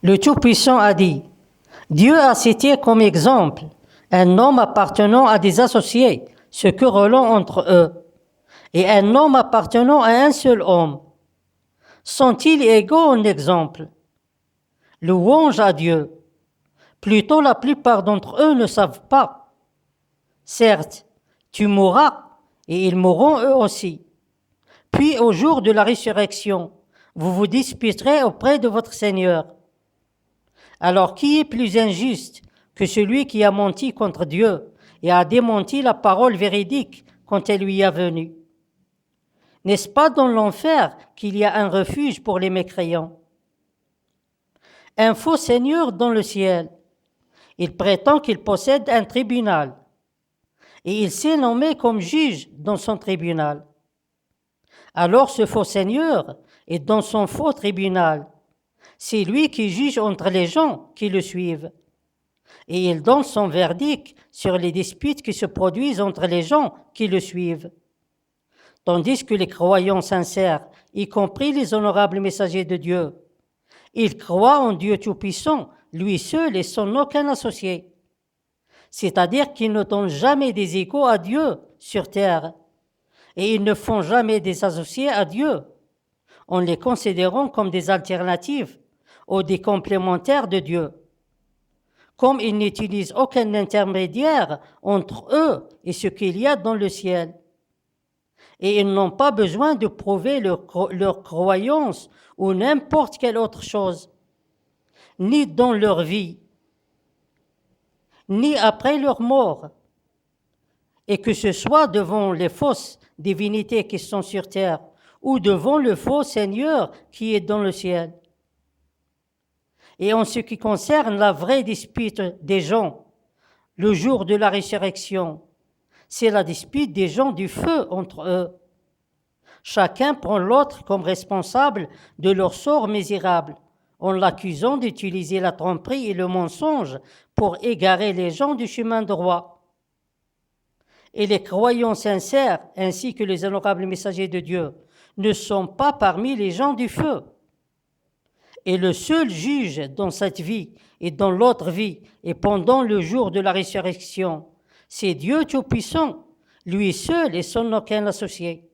Le Tout-Puissant a dit, Dieu a cité comme exemple un homme appartenant à des associés, se querellant entre eux, et un homme appartenant à un seul homme. Sont-ils égaux en exemple? Louange à Dieu. Plutôt la plupart d'entre eux ne savent pas. Certes, tu mourras, et ils mourront eux aussi. Puis au jour de la résurrection, vous vous disputerez auprès de votre Seigneur. Alors qui est plus injuste que celui qui a menti contre Dieu et a démenti la parole véridique quand elle lui est venue? N'est-ce pas dans l'enfer qu'il y a un refuge pour les mécréants? Un faux seigneur dans le ciel. Il prétend qu'il possède un tribunal et il s'est nommé comme juge dans son tribunal. Alors ce faux seigneur est dans son faux tribunal. C'est lui qui juge entre les gens qui le suivent. Et il donne son verdict sur les disputes qui se produisent entre les gens qui le suivent. Tandis que les croyants sincères, y compris les honorables messagers de Dieu, ils croient en Dieu Tout-Puissant, lui seul et sans aucun associé. C'est-à-dire qu'ils ne donnent jamais des égaux à Dieu sur terre. Et ils ne font jamais des associés à Dieu, en les considérant comme des alternatives ou des complémentaires de Dieu. Comme ils n'utilisent aucun intermédiaire entre eux et ce qu'il y a dans le ciel. Et ils n'ont pas besoin de prouver leur croyance ou n'importe quelle autre chose, ni dans leur vie, ni après leur mort, et que ce soit devant les fausses divinités qui sont sur terre ou devant le faux Seigneur qui est dans le ciel. Et en ce qui concerne la vraie dispute des gens, le jour de la résurrection, c'est la dispute des gens du feu entre eux. Chacun prend l'autre comme responsable de leur sort misérable, en l'accusant d'utiliser la tromperie et le mensonge pour égarer les gens du chemin droit. Et les croyants sincères, ainsi que les honorables messagers de Dieu, ne sont pas parmi les gens du feu. Et le seul juge dans cette vie et dans l'autre vie et pendant le jour de la résurrection, c'est Dieu Tout-Puissant, lui seul et sans aucun associé.